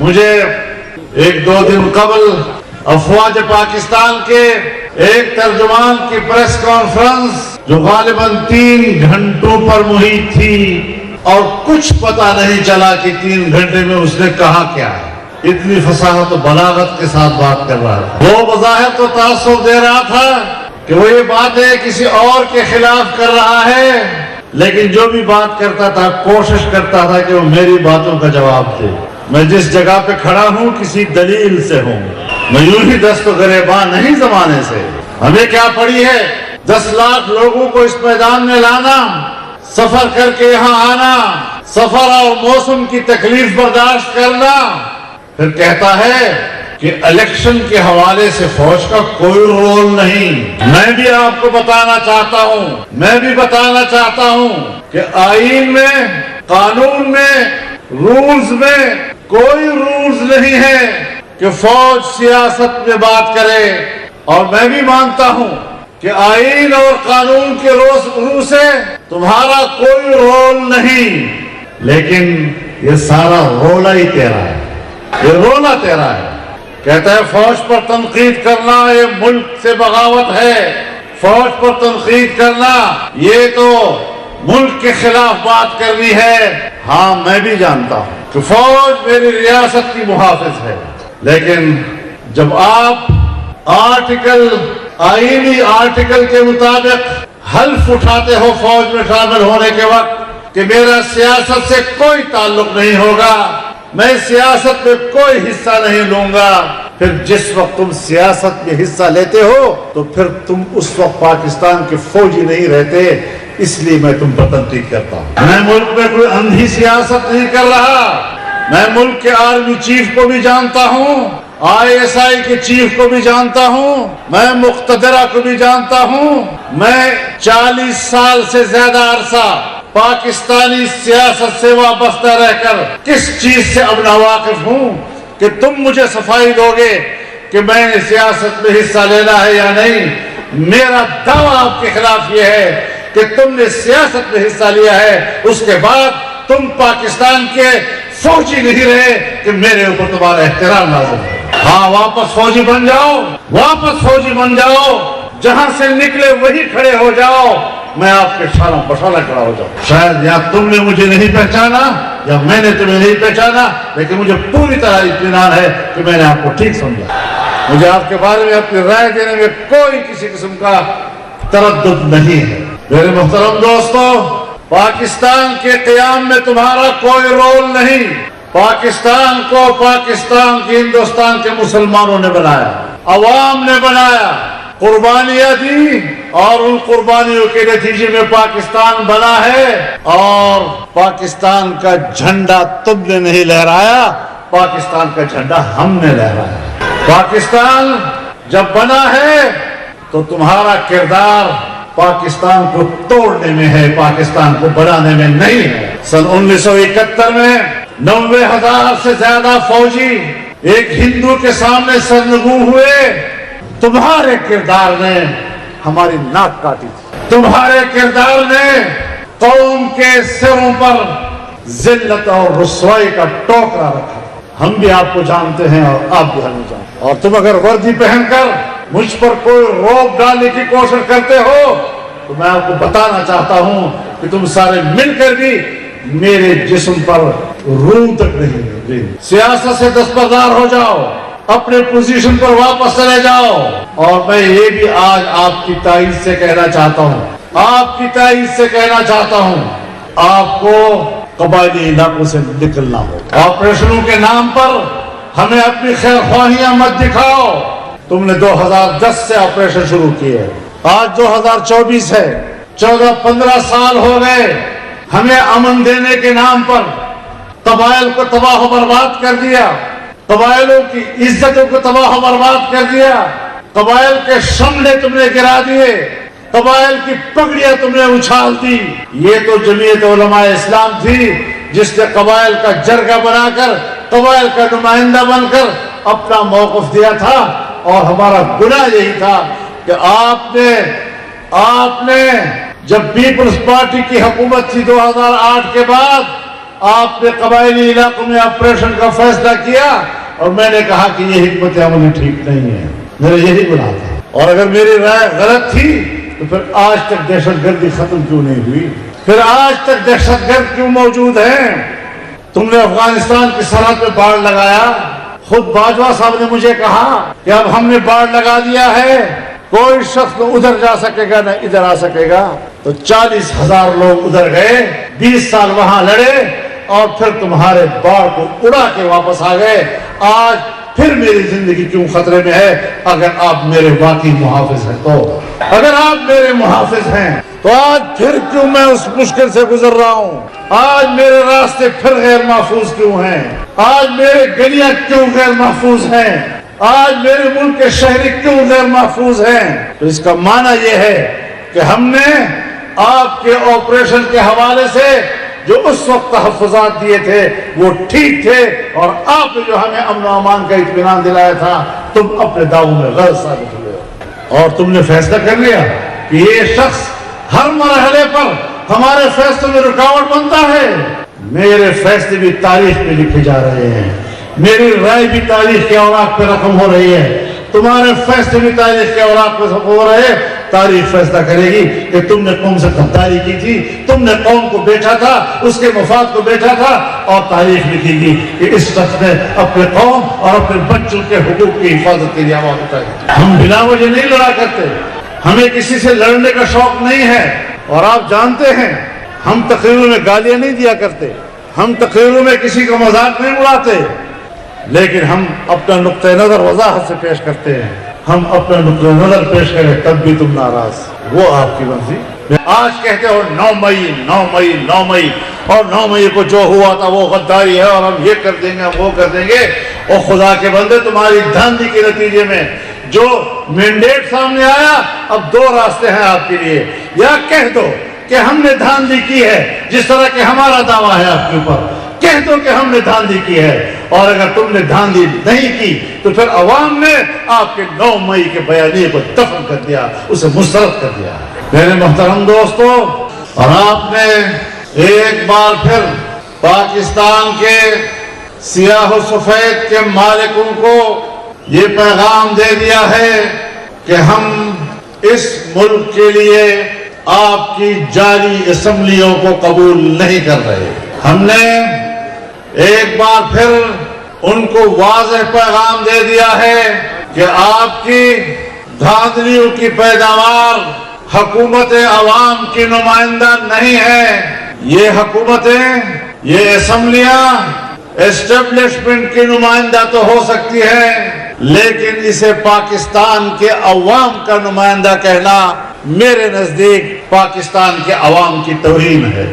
مجھے ایک دو دن قبل افواج پاکستان کے ایک ترجمان کی پریس کانفرنس جو غالباً 3 گھنٹوں پر محیط تھی اور کچھ پتہ نہیں چلا کہ 3 گھنٹے میں اس نے کہا کیا ہے. اتنی فصاحت و بلاغت کے ساتھ بات کر رہا تھا. وہ بظاہر تو تاثر دے رہا تھا کہ وہ یہ باتیں کسی اور کے خلاف کر رہا ہے، لیکن جو بھی بات کرتا تھا کوشش کرتا تھا کہ وہ میری باتوں کا جواب دے. میں جس جگہ پہ کھڑا ہوں کسی دلیل سے ہوں، میں یوں ہی دست و گریباں نہیں زمانے سے. ہمیں کیا پڑی ہے 10 لاکھ لوگوں کو اس میدان میں لانا، سفر کر کے یہاں آنا، سفر اور موسم کی تکلیف برداشت کرنا. پھر کہتا ہے کہ الیکشن کے حوالے سے فوج کا کوئی رول نہیں. میں بھی آپ کو بتانا چاہتا ہوں کہ آئین میں، قانون میں، رولز میں کوئی رولز نہیں ہے کہ فوج سیاست میں بات کرے. اور میں بھی مانتا ہوں کہ آئین اور قانون کے روح سے تمہارا کوئی رول نہیں، لیکن یہ سارا رولا ہی تیرا ہے. یہ رولا تیرا ہے. کہتا ہے فوج پر تنقید کرنا یہ ملک سے بغاوت ہے، فوج پر تنقید کرنا یہ تو ملک کے خلاف بات کرنی ہے. ہاں میں بھی جانتا ہوں کہ فوج میری ریاست کی محافظ ہے، لیکن جب آپ آئینی آرٹیکل کے مطابق حلف اٹھاتے ہو فوج میں شامل ہونے کے وقت کہ میرا سیاست سے کوئی تعلق نہیں ہوگا، میں سیاست میں کوئی حصہ نہیں لوں گا، پھر جس وقت تم سیاست میں حصہ لیتے ہو تو پھر تم اس وقت پاکستان کے فوجی نہیں رہتے. اس لیے میں تم پر تنقید کرتا ہوں. میں ملک میں کوئی اندھی سیاست نہیں کر رہا. میں ملک کے آرمی چیف کو بھی جانتا ہوں، ISI کے چیف کو بھی جانتا ہوں، میں مقتدرہ کو بھی جانتا ہوں. میں 40 سال سے زیادہ عرصہ پاکستانی سیاست سے وابستہ رہ کر کس چیز سے اب ناواقف ہوں کہ تم مجھے صفائی دو گے کہ میں نے سیاست میں حصہ لینا ہے یا نہیں. میرا دعویٰ آپ کے خلاف یہ ہے کہ تم نے سیاست میں حصہ لیا ہے، اس کے بعد تم پاکستان کے فوجی نہیں رہے کہ میرے اوپر تمہارا احترام لازم ہے. ہاں واپس فوجی بن جاؤ، جہاں سے نکلے وہی کھڑے ہو جاؤ. میں آپ کے شانہ بشانہ کھڑا ہو جاؤں. شاید یا تم نے مجھے نہیں پہچانا یا میں نے تمہیں نہیں پہچانا، لیکن مجھے پوری طرح اطمینان ہے کہ میں نے آپ کو ٹھیک سمجھا. مجھے آپ کے بارے میں اپنی رائے دینے میں کوئی کسی قسم کا تردد نہیں ہے. میرے محترم دوستو، پاکستان کے قیام میں تمہارا کوئی رول نہیں. پاکستان کو پاکستان کی ہندوستان کے مسلمانوں نے بنایا، عوام نے بنایا، قربانیاں دی اور ان قربانیوں کے نتیجے میں پاکستان بنا ہے. اور پاکستان کا جھنڈا تم نے نہیں لہرایا، پاکستان کا جھنڈا ہم نے لہرایا. پاکستان جب بنا ہے تو تمہارا کردار پاکستان کو توڑنے میں ہے، پاکستان کو بڑھانے میں نہیں ہے. سن 1971 میں 90,000 سے زیادہ فوجی ایک ہندو کے سامنے سرنگوں ہوئے. تمہارے کردار نے ہماری ناک کاٹی تھی. تمہارے کردار نے قوم کے سروں پر ذلت اور رسوائی کا ٹوکرا رکھا. ہم بھی آپ کو جانتے ہیں اور آپ بھی ہمیں جانتے ہیں. اور تم اگر وردی پہن کر مجھ پر کوئی روک ڈالنے کی کوشش کرتے ہو تو میں آپ کو بتانا چاہتا ہوں کہ تم سارے مل کر بھی میرے جسم پر روح تک نہیں. سیاست سے دستبردار ہو جاؤ، اپنے پوزیشن پر واپس چلے جاؤ. اور میں یہ بھی آج آپ کی تائید سے کہنا چاہتا ہوں، آپ کو قبائلی علاقوں سے نکلنا ہوگا. آپریشنوں کے نام پر ہمیں اپنی خیر خواہیاں مت دکھاؤ. تم نے 2010 سے آپریشن شروع کیے، آج 2024 ہے، 14-15 سال ہو گئے. ہمیں امن دینے کے نام پر قبائل کو تباہ و برباد کر دیا، قبائلوں کی عزتوں کو تباہ و برباد کر دیا، قبائل کے شملے تم نے گرا دیے، قبائل کی پگڑیاں تم نے اچھال دی. یہ تو جمعیت علماء اسلام تھی جس نے قبائل کا جرگہ بنا کر، قبائل کا نمائندہ بن کر اپنا موقف دیا تھا. اور ہمارا گناہ یہی تھا کہ آپ نے جب پیپلز پارٹی کی حکومت تھی 2008 کے بعد، آپ نے قبائلی علاقوں میں آپریشن کا فیصلہ کیا اور میں نے کہا کہ یہ حکمت عملی ٹھیک نہیں ہے، میرا یہی گناہ تھا، اور اگر میری رائے غلط تھی تو پھر آج تک دہشت گردی ختم کیوں نہیں ہوئی؟ پھر آج تک دہشت گرد کیوں موجود ہیں؟ تم نے افغانستان کی سرحد پہ باڑ لگایا، خود باجوہ صاحب نے مجھے کہا کہ اب ہم نے باڑ لگا دیا ہے، کوئی شخص نہ ادھر جا سکے گا نہ ادھر آ سکے گا، تو 40,000 لوگ ادھر گئے، 20 سال وہاں لڑے اور پھر تمہارے باڑ کو اڑا کے واپس آ گئے۔ آج پھر میری زندگی کیوں خطرے میں ہے؟ اگر آپ میرے واقعی محافظ ہیں تو، اگر آپ میرے محافظ ہیں تو آج پھر کیوں میں اس مشکل سے گزر رہا ہوں؟ آج میرے راستے پھر غیر محفوظ کیوں ہیں؟ آج میرے گلیاں کیوں غیر محفوظ ہیں؟ آج میرے ملک کے شہری کیوں غیر محفوظ ہیں؟ تو اس کا معنی یہ ہے کہ ہم نے آپ کے آپریشن کے حوالے سے جو اس وقت تحفظات دیے تھے وہ ٹھیک تھے، اور آپ نے جو ہمیں امن و امان کا اطمینان دلایا تھا تم اپنے دعووں میں غلط ثابت ہوئے ہو، اور تم نے فیصلہ کر لیا کہ یہ شخص ہر مرحلے پر ہمارے فیصلوں میں رکاوٹ بنتا ہے۔ میرے فیصلے بھی تاریخ میں لکھے جا رہے ہیں، میری رائے بھی تاریخ کے اوراق پہ رقم ہو رہی ہے، تمہارے فیصلے بھی تاریخ کے اوراق پہ ہو رہے ہیں۔ تاریخ فیصلہ کرے گی کہ تم نے قوم سے غداری کی تھی، تم نے قوم کو بیچا تھا، اس کے مفاد کو بیچا تھا، اور تاریخ لکھے گی کہ اس شخص نے اپنے قوم اور اپنے بچوں کے حقوق کی حفاظت کے لیے آواز اٹھائی۔ ہم بلا وجہ نہیں لڑا کرتے، ہمیں کسی سے لڑنے کا شوق نہیں ہے، اور آپ جانتے ہیں ہم تقریروں میں گالیاں نہیں دیا کرتے، ہم تقریروں میں کسی کا مذاق نہیں اڑاتے، لیکن ہم اپنا نقطہ نظر وضاحت سے پیش کرتے ہیں۔ ہم اپنا نقطہ نظر پیش کریں تب بھی تم ناراض، وہ آپ کی مرضی۔ آج کہتے ہو 9 مئی 9 مئی 9 مئی، اور 9 مئی کو جو ہوا تھا وہ غداری ہے اور ہم یہ کر دیں گے، ہم وہ کر دیں گے۔ اور خدا کے بندے، تمہاری دھاندلی کے نتیجے میں جو مینڈیٹ سامنے آیا، اب 2 راستے ہیں آپ کے لیے، یا کہہ دو کہ ہم نے دھاندلی کی ہے جس طرح کہ ہمارا دعویٰ ہے آپ کے اوپر، کہہ دو کہ ہم نے دھاندلی کی ہے، اور اگر تم نے دھاندلی نہیں کی تو پھر عوام نے آپ کے 9 مئی کے بیانیے کو دفن کر دیا، اسے مسترد کر دیا۔ میرے محترم دوستو، اور آپ نے ایک بار پھر پاکستان کے سیاہ و سفید کے مالکوں کو یہ پیغام دے دیا ہے کہ ہم اس ملک کے لیے آپ کی جعلی اسمبلیوں کو قبول نہیں کر رہے۔ ہم نے ایک بار پھر ان کو واضح پیغام دے دیا ہے کہ آپ کی دھاندلیوں کی پیداوار حکومت عوام کی نمائندہ نہیں ہے۔ یہ حکومتیں، یہ اسمبلیاں اسٹیبلشمنٹ کی نمائندہ تو ہو سکتی ہے، لیکن اسے پاکستان کے عوام کا نمائندہ کہنا میرے نزدیک پاکستان کے عوام کی توہین ہے۔